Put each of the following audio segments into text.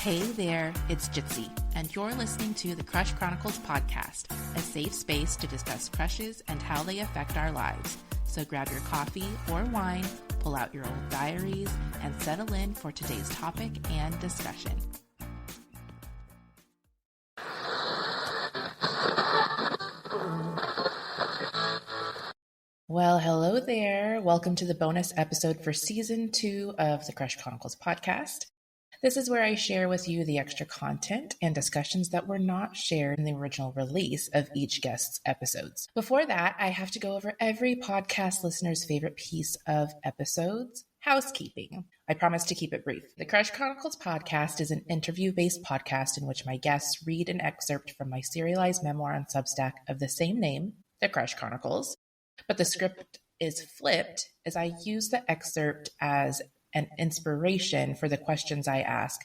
Hey there, it's Jitsie, and you're listening to the Crush Chronicles podcast, a safe space to discuss crushes and how they affect our lives. So grab your coffee or wine, pull out your old diaries, and settle in for today's topic and discussion. Well, hello there. Welcome to the bonus episode for season 2 of the Crush Chronicles podcast. This is where I share with you the extra content and discussions that were not shared in the original release of each guest's episodes. Before that, I have to go over every podcast listener's favorite piece of episodes: housekeeping. I promise to keep it brief. The Crush Chronicles podcast is an interview-based podcast in which my guests read an excerpt from my serialized memoir on Substack of the same name, The Crush Chronicles, but the script is flipped as I use the excerpt as an inspiration for the questions I ask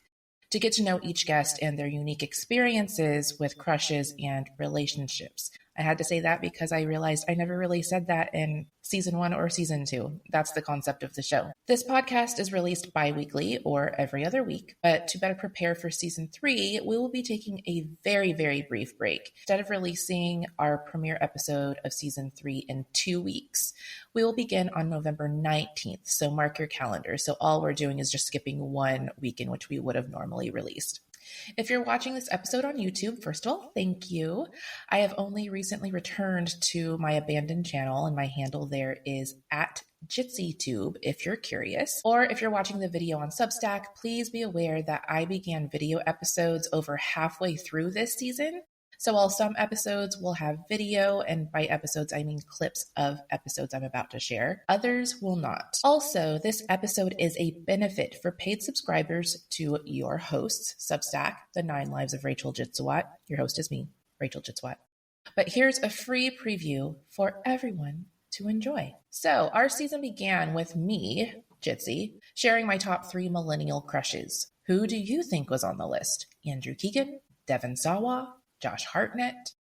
to get to know each guest and their unique experiences with crushes and relationships. I had to say that because I realized I never really said that in season 1 or season 2. That's the concept of the show. This podcast is released bi-weekly or every other week, but to better prepare for season 3, we will be taking a very, very brief break. Instead of releasing our premiere episode of season 3 in 2 weeks, we will begin on November 19th, so mark your calendar. So all we're doing is just skipping 1 week in which we would have normally released. If you're watching this episode on YouTube, first of all, thank you. I have only recently returned to my abandoned channel, and my handle there is at JitsieTube if you're curious. Or if you're watching the video on Substack, please be aware that I began video episodes over halfway through this season. So while some episodes will have video, and by episodes I mean clips of episodes I'm about to share, others will not. Also, this episode is a benefit for paid subscribers to your hosts, Substack, The 9 Lives of Rachel Jitsuwat. Your host is me, Rachel Jitsuwat. But here's a free preview for everyone to enjoy. So our season began with me, Jitsie, sharing my top 3 millennial crushes. Who do you think was on the list? Andrew Keegan, Devon Sawa, Josh Hartnett?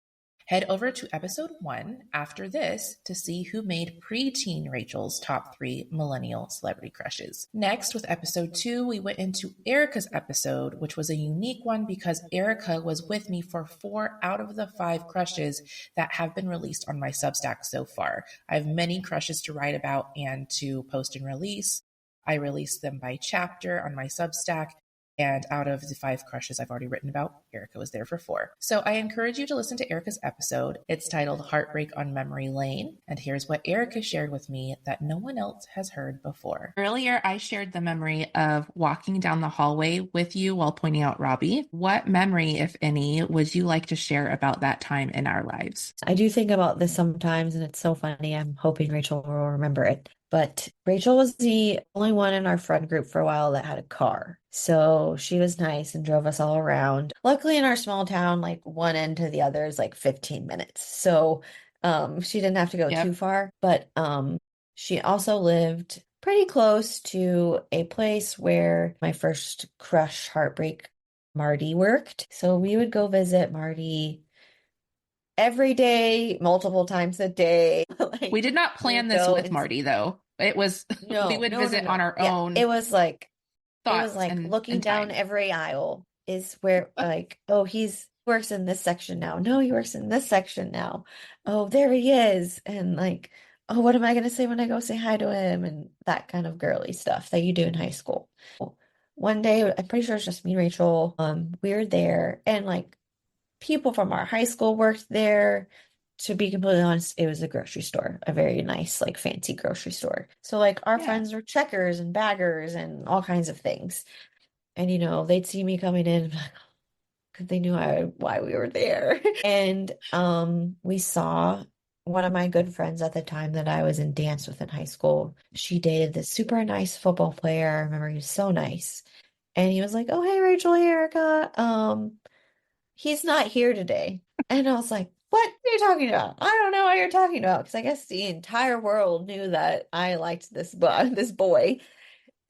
Head over to episode 1 after this to see who made preteen Rachel's top 3 millennial celebrity crushes. Next, with episode 2, we went into Erica's episode, which was a unique one because Erica was with me for 4 out of the 5 crushes that have been released on my Substack so far. I have many crushes to write about and to post and release. I released them by chapter on my Substack. And out of the 5 crushes I've already written about, Erica was there for 4. So I encourage you to listen to Erica's episode. It's titled Heartbreak on Memory Lane. And here's what Erica shared with me that no one else has heard before. Earlier, I shared the memory of walking down the hallway with you while pointing out Robbie. What memory, if any, would you like to share about that time in our lives? I do think about this sometimes, and it's so funny. I'm hoping Rachel will remember it. But Rachel was the only one in our friend group for a while that had a car. So she was nice and drove us all around. Luckily, in our small town, like one end to the other is like 15 minutes. So she didn't have to go too far. But she also lived pretty close to a place where my first crush, Heartbreak, Marty, worked. So we would go visit Marty every day, multiple times a day. Like, we did not plan this with Marty, though. It was we would visit on our own. It was like thoughts looking down every aisle is where like, oh, he's works in this section now. No, he works in this section now. Oh, there he is. And like, oh, what am I gonna say when I go say hi to him? And that kind of girly stuff that you do in high school. One day, I'm pretty sure it's just me and Rachel. We were there, and like people from our high school worked there. To be completely honest, it was a grocery store, a very nice, like fancy grocery store. So like our friends were checkers and baggers and all kinds of things. And, you know, they'd see me coming in because they knew why we were there. And we saw one of my good friends at the time that I was in dance with in high school. She dated this super nice football player. I remember he was so nice. And he was like, oh, hey, Rachel, hey, Erica. He's not here today. And I was like, what are you talking about? I don't know what you're talking about. Because I guess the entire world knew that I liked this boy.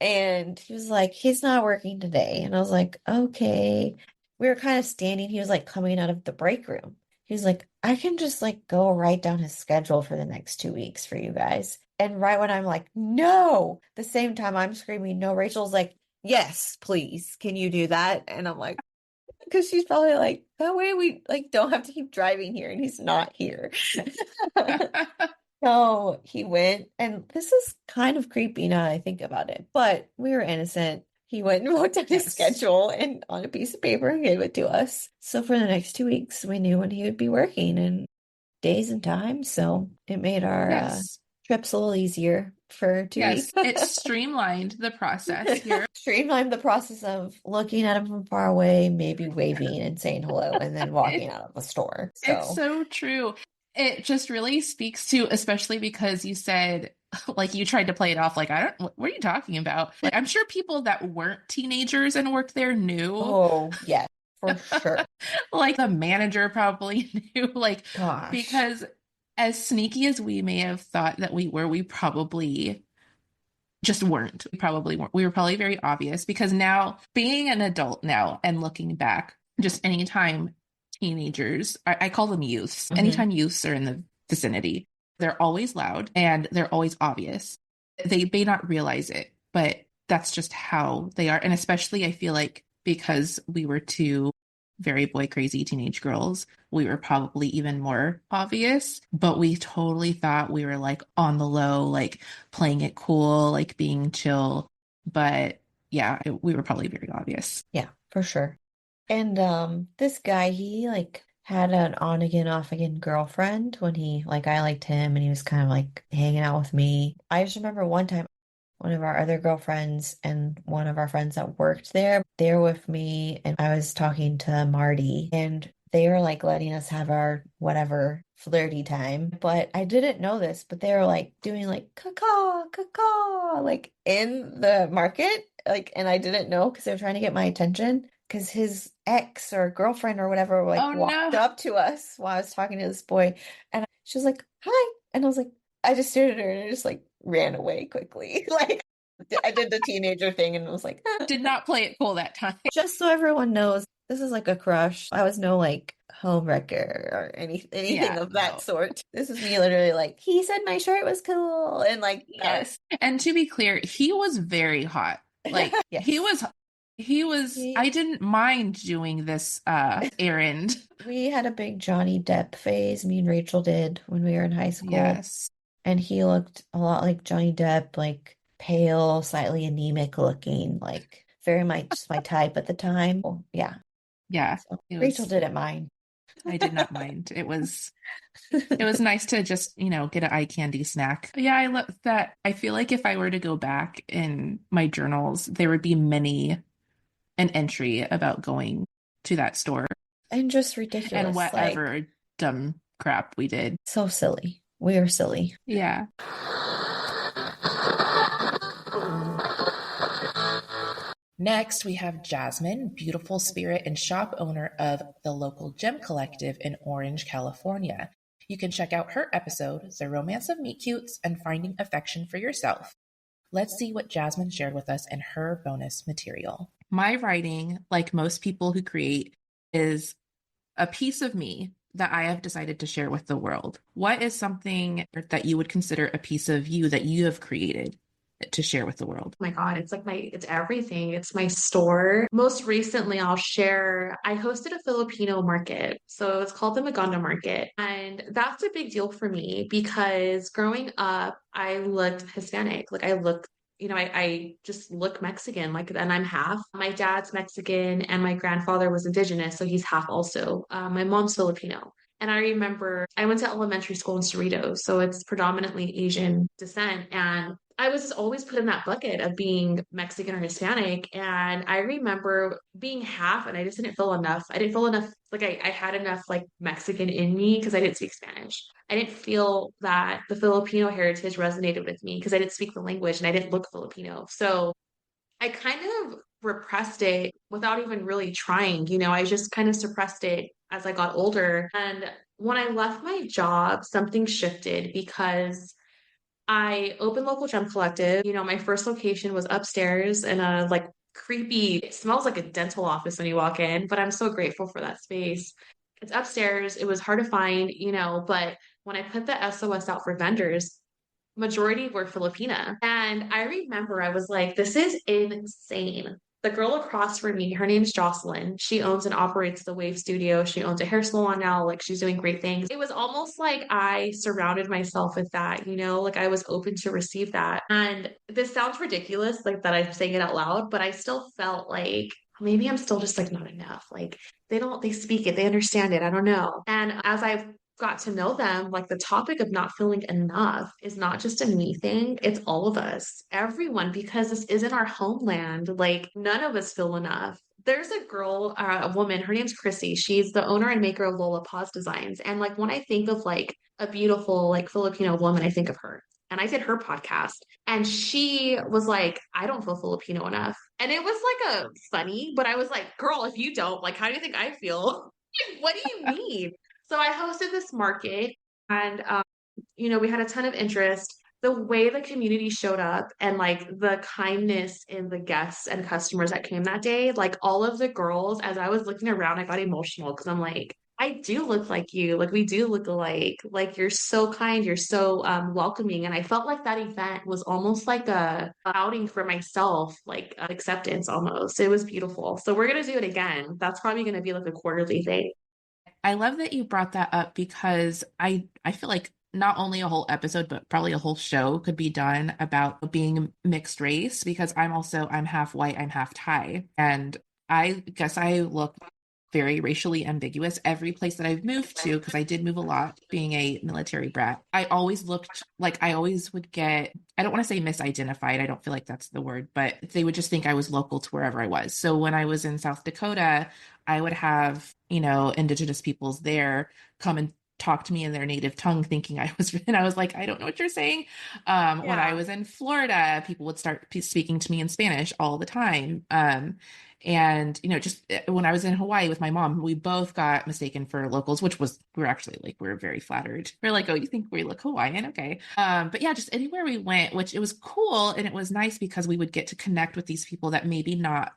And he was like, he's not working today. And I was like, okay. We were kind of standing. He was like coming out of the break room. He was like, I can just like go write down his schedule for the next 2 weeks for you guys. And right when I'm like, no, the same time I'm screaming, no, Rachel's like, yes, please. Can you do that? And I'm like, because she's probably like, that way we like don't have to keep driving here and he's not here. No, he went, and this is kind of creepy now that I think about it, but we were innocent. He went and wrote down his Yes. schedule and on a piece of paper and gave it to us. So for the next 2 weeks, we knew when he would be working and days and times. So it made our Yes. trips a little easier for 2 weeks. Yes. It streamlined the process here. Streamlined the process of looking at him from far away, maybe waving and saying hello, and then walking It, out of the store. it's So, so true. It just really speaks to, especially because you said, like, you tried to play it off like, I don't, what are you talking about? Like, I'm sure people that weren't teenagers and worked there knew. oh, yes, for sure. Like, the manager probably knew, like, Gosh. because as sneaky as we may have thought that we were, we probably just weren't. We probably weren't. We were probably very obvious because now, being an adult now and looking back, just anytime teenagers, I call them youths, Hmm. anytime youths are in the vicinity, they're always loud and they're always obvious. They may not realize it, but that's just how they are. And especially, I feel like because we were two very boy crazy teenage girls, we were probably even more obvious, but we totally thought we were like on the low, like playing it cool, like being chill. But yeah, we were probably very obvious. Yeah, for sure. And this guy, he like had an on again, off again girlfriend when he like I liked him and he was kind of like hanging out with me. I just remember one time one of our other girlfriends and one of our friends that worked there, they were with me and I was talking to Marty and they were like letting us have our whatever flirty time. But I didn't know this, but they were like doing like caw caw like in the market. Like, and I didn't know because they were trying to get my attention because his ex or girlfriend or whatever like Oh walked no. up to us while I was talking to this boy and she was like, hi. And I was like, I just stared at her and I just like ran away quickly. Like I did the teenager thing and was like, Did not play it cool that time. just so everyone knows, this is like a crush. I was no like homewrecker or anything Yeah, of that no. sort. This is me literally like, he said my shirt was cool and like that Yes. And to be clear, he was very hot. was Like yes. he was He, I didn't mind doing this errand. we had a big Johnny Depp phase, me and Rachel did when we were in high school. Yes. And he looked a lot like Johnny Depp, like pale, slightly anemic looking, like very much my type at the time. Oh, yeah. Yeah. So It Rachel was didn't mind. I did not mind. It was nice to just, get an eye candy snack. Yeah, I love that. I feel like if I were to go back in my journals, there would be many an entry about going to that store And just and ridiculous. Like, whatever dumb crap we did. so silly. We are silly. Yeah. Next, we have Jasmine, beautiful spirit and shop owner of the local Gem Collective in Orange, California. You can check out her episode, The Romance of Meet Cutes and Finding Affection for Yourself. Let's see what Jasmine shared with us in her bonus material. My writing, like most people who create, is a piece of me that I have decided to share with the world. What is something that you would consider a piece of you that you have created to share with the world? Oh my God, it's like it's everything. It's my store. Most recently, I hosted a Filipino market. So it's called the Maganda Market. And that's a big deal for me because growing up, I looked Hispanic. Like I looked, I just look Mexican, like, and I'm half. My dad's Mexican and my grandfather was indigenous, so he's half also. My mom's Filipino. And I remember I went to elementary school in Cerritos, so it's predominantly Asian descent. And I was always put in that bucket of being Mexican or Hispanic. And I remember being half and I just didn't feel enough. I didn't feel enough, like I had enough like Mexican in me because I didn't speak Spanish. I didn't feel that the Filipino heritage resonated with me because I didn't speak the language and I didn't look Filipino. So I kind of repressed it without even really trying. I just kind of suppressed it as I got older. And when I left my job, something shifted because I opened local gem collective. My first location was upstairs in a like creepy, it smells like a dental office when you walk in, but I'm so grateful for that space. It's upstairs. It was hard to find, but when I put the SOS out for vendors, majority were Filipina. And I remember I was like, this is insane. The girl across from me, her name's Jocelyn. She owns and operates the Wave Studio. She owns a hair salon now. Like she's doing great things. It was almost like I surrounded myself with that, like I was open to receive that. And this sounds ridiculous, like that I'm saying it out loud, but I still felt like maybe I'm still just like not enough. Like they speak it, they understand it. I don't know. And as I've got to know them, like the topic of not feeling enough is not just a me thing, it's all of us, everyone, because this isn't our homeland. Like none of us feel enough. There's a girl, a woman, her name's Chrissy. She's the owner and maker of Lola Paz Designs. And like when I think of like a beautiful, like Filipino woman, I think of her. And I did her podcast, and she was like, I don't feel Filipino enough. And it was like a funny, but I was like, girl, if you don't, like, how do you think I feel? What do you mean? So I hosted this market, and we had a ton of interest. The way the community showed up and like the kindness in the guests and customers that came that day, like all of the girls, as I was looking around, I got emotional because I'm like, I do look like you. Like we do look alike. Like you're so kind, you're so welcoming. And I felt like that event was almost like a outing for myself, like acceptance almost. It was beautiful. So we're gonna do it again. That's probably gonna be like a quarterly thing. I love that you brought that up because I feel like not only a whole episode, but probably a whole show could be done about being mixed race because I'm half white, I'm half Thai. And I guess I look very racially ambiguous every place that I've moved to, because I did move a lot being a military brat. I always looked like I always would get, I don't want to say misidentified. I don't feel like that's the word, but they would just think I was local to wherever I was. So when I was in South Dakota, I would have, indigenous peoples there come and talk to me in their native tongue thinking I was, and I was like, I don't know what you're saying. When I Yeah. was in Florida, people would start speaking to me in Spanish all the time. And just when I was in Hawaii with my mom, we both got mistaken for locals, which was we're very flattered. We're like, oh, you think we look Hawaiian? Okay. But yeah, just anywhere we went, which it was cool and it was nice because we would get to connect with these people that maybe not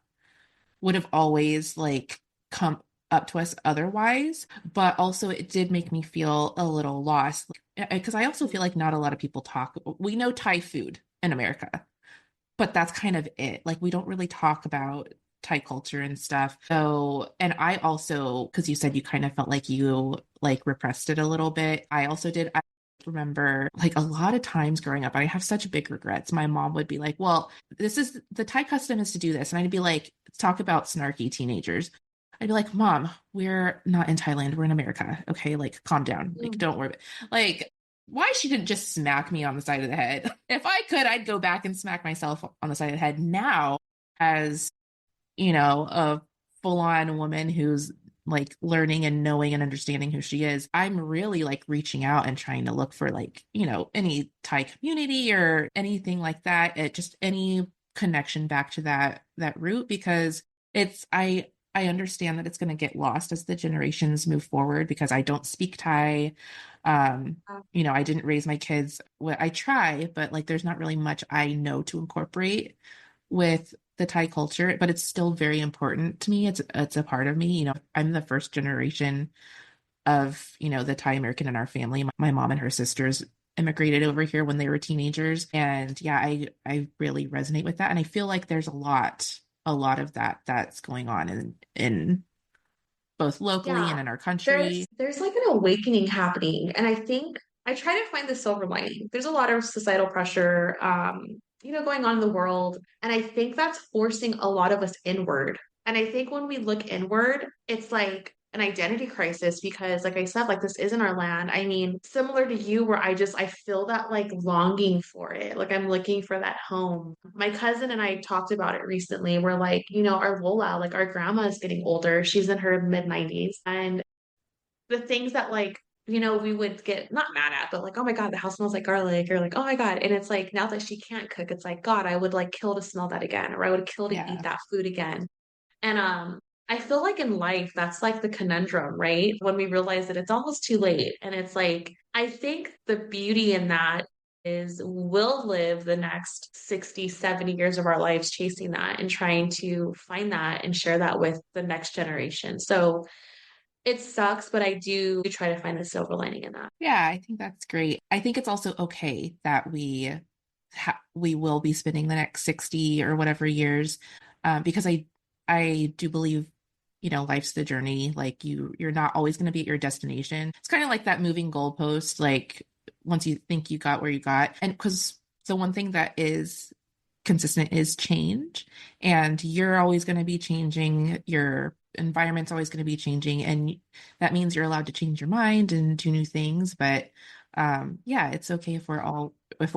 would have always like come up to us otherwise. But also it did make me feel a little lost because I also feel like not a lot of people talk. We know Thai food in America, but that's kind of it. Like we don't really talk about Thai culture and stuff. So, and I also, because you said you kind of felt like you like repressed it a little bit. I also did. I remember like a lot of times growing up, I have such big regrets. My mom would be like, well, this is the Thai custom is to do this. And I'd be like, talk about snarky teenagers. I'd be like, Mom, we're not in Thailand, we're in America. Okay, like calm down. Like, don't worry. Like, why she didn't just smack me on the side of the head. If I could, I'd go back and smack myself on the side of the head now as, a full-on woman who's like learning and knowing and understanding who she is. I'm really like reaching out and trying to look for like, any Thai community or anything like that. It just any connection back to that root because I understand that it's going to get lost as the generations move forward because I don't speak Thai. I didn't raise my kids. Well, I try, but like there's not really much I know to incorporate with the Thai culture, but it's still very important to me. It's a part of me. I'm the first generation of, the Thai American in our family. My mom and her sisters immigrated over here when they were teenagers. And yeah, I really resonate with that. And I feel like there's a lot of that's going on in both locally and Yeah, in our country. there's like an awakening happening, and I think I try to find the silver lining. There's a lot of societal pressure, going on in the world, and I think that's forcing a lot of us inward. And I think when we look inward, it's like an identity crisis because, like I said, like this isn't our land. I mean, similar to you, where I feel that like longing for it, like I'm looking for that home. My cousin and I talked about it recently. We're like, our Lola, like our grandma is getting older. She's in her mid 90s. And the things that like, we would get not mad at, but like, oh my God, the house smells like garlic, or like, oh my God. And it's like now that she can't cook, it's like, God, I would like kill to smell that again, or I would kill to eat Yeah. that food again. And I feel like in life, that's like the conundrum, right? When we realize that it's almost too late. And it's like, I think the beauty in that is we'll live the next 60, 70 years of our lives chasing that and trying to find that and share that with the next generation. So it sucks, but I do try to find the silver lining in that. Yeah, I think that's great. I think it's also okay that we will be spending the next 60 or whatever years, because I do believe, life's the journey. Like you're not always going to be at your destination. It's kind of like that moving goalpost. Like once you think you got where you got, and because the one thing that is consistent is change, and you're always going to be changing, your environment's always going to be changing, and that means you're allowed to change your mind and do new things. But yeah, it's okay if we're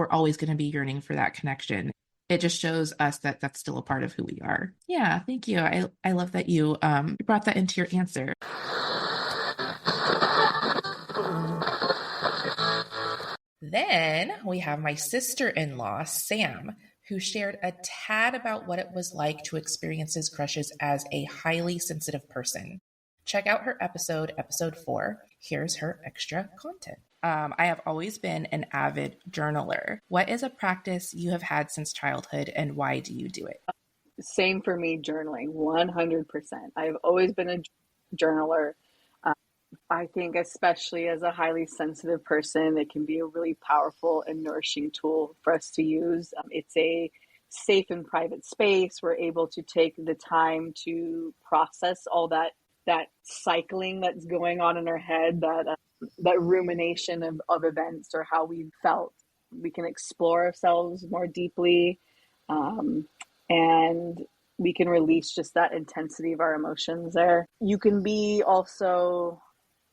always going to be yearning for that connection. It just shows us that that's still a part of who we are. Yeah, thank you. I love that you brought that into your answer. Then we have my sister-in-law, Sam, who shared a tad about what it was like to experience his crushes as a highly sensitive person. Check out her episode 4. Here's her extra content. I have always been an avid journaler. What is a practice you have had since childhood, and why do you do it? Same for me, journaling, 100%. I've always been a journaler. I think especially as a highly sensitive person, it can be a really powerful and nourishing tool for us to use. It's a safe and private space. We're able to take the time to process all that cycling that's going on in our head, that rumination of events or how we felt. We can explore ourselves more deeply, and we can release just that intensity of our emotions there. You can be also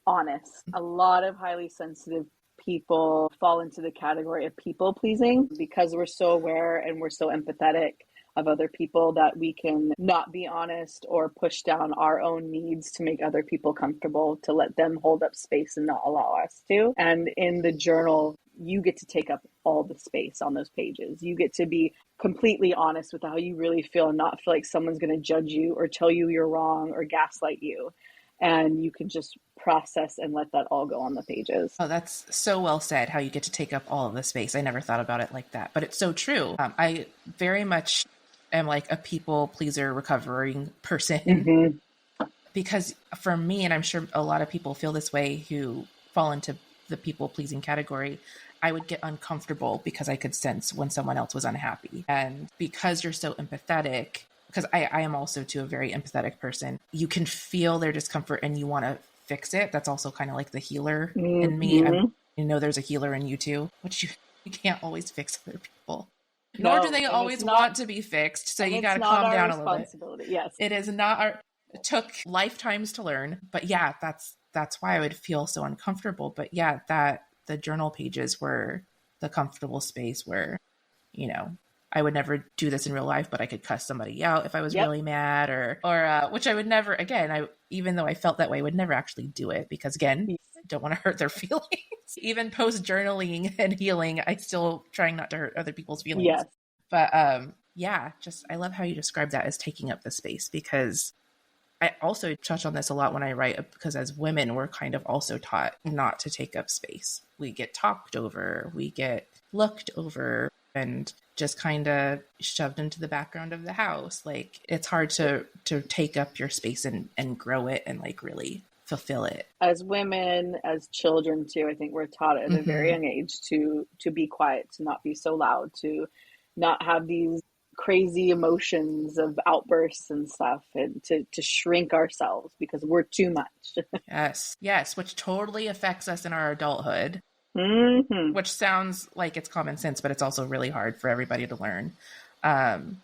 honest. A lot of highly sensitive people fall into the category of people pleasing because we're so aware and we're so empathetic of other people that we can not be honest or push down our own needs to make other people comfortable, to let them hold up space and not allow us to. And in the journal, you get to take up all the space on those pages. You get to be completely honest with how you really feel and not feel like someone's going to judge you or tell you you're wrong or gaslight you. And you can just process and let that all go on the pages. Oh, that's so well said, how you get to take up all of the space. I never thought about it like that, but it's so true. I very much am like a people pleaser recovering person, because for me, and I'm sure a lot of people feel this way who fall into the people pleasing category, I would get uncomfortable because I could sense when someone else was unhappy. And because you're so empathetic, because I am also too a very empathetic person, you can feel their discomfort and you want to fix it. That's also kind of like the healer in me. There's a healer in you too, which you can't always fix other people. Nor do they always want to be fixed. So you got to calm down a little bit. Yes. It is not it took lifetimes to learn. But yeah, that's why I would feel so uncomfortable. But yeah, that the journal pages were the comfortable space where, I would never do this in real life, but I could cuss somebody out if I was really mad or which I would never, again, even though I felt that way, I would never actually do it because, again, I don't want to hurt their feelings. Even post journaling and healing, I still trying not to hurt other people's feelings. Yes. But I love how you describe that as taking up the space, because I also touch on this a lot when I write, because as women, we're kind of also taught not to take up space. We get talked over, we get looked over, and just kind of shoved into the background of the house. Like, it's hard to take up your space and grow it and like really fulfill it. As women, as children too, I think we're taught at a very young age to be quiet, to not be so loud, to not have these crazy emotions of outbursts and stuff, and to shrink ourselves because we're too much. Yes, which totally affects us in our adulthood. Which sounds like it's common sense, but it's also really hard for everybody to learn. And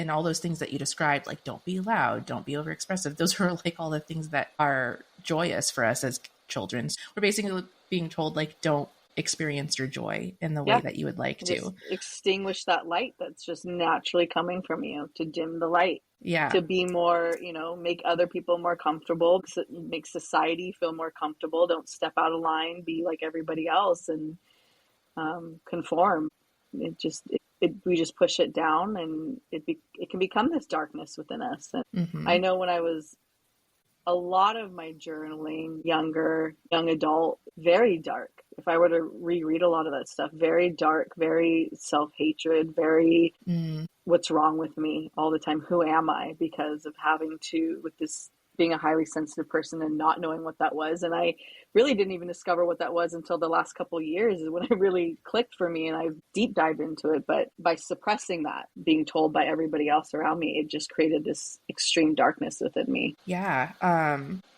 all those things that you described, like don't be loud, don't be overexpressive. Those are like all the things that are joyous for us as children. We're basically being told, like, don't experience your joy in the way that you would like to. Extinguish that light that's just naturally coming from you, to dim the light. Yeah. To be more, make other people more comfortable, make society feel more comfortable. Don't step out of line, be like everybody else and conform. We just push it down, and it can become this darkness within us. And I know when I was a lot of my journaling, young adult, very dark. If I were to reread a lot of that stuff, very dark, very self-hatred, very what's wrong with me all the time? Who am I? Because of having to, with this being a highly sensitive person and not knowing what that was. And I really didn't even discover what that was until the last couple of years is when it really clicked for me and I deep dived into it. But by suppressing that, being told by everybody else around me, it just created this extreme darkness within me. Yeah.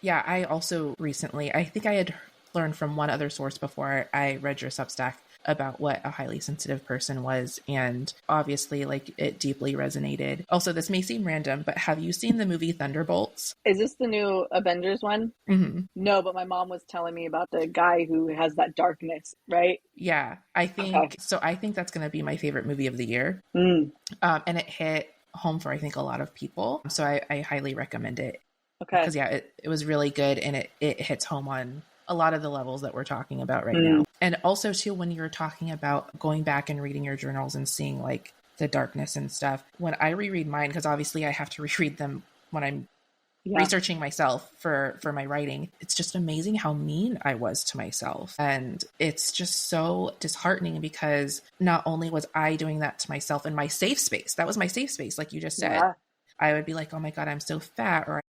Yeah, I also recently, I think I had learned from one other source before I read your Substack about what a highly sensitive person was. And obviously, like, it deeply resonated. Also, this may seem random, but have you seen the movie Thunderbolts? Is this the new Avengers one? Mm-hmm. No, but my mom was telling me about the guy who has that darkness, right? Yeah, I think so. I think that's going to be my favorite movie of the year. Mm. And it hit home for, I think, a lot of people. So I highly recommend it. Okay. Because, yeah, it was really good, and it hits home on a lot of the levels that we're talking about right now. And also, too, when you're talking about going back and reading your journals and seeing, like, the darkness and stuff, when I reread mine, because obviously I have to reread them when I'm researching myself for my writing, it's just amazing how mean I was to myself. And it's just so disheartening because not only was I doing that to myself in my safe space, that was my safe space, like you just said. I would be like, oh my God, I'm so fat, or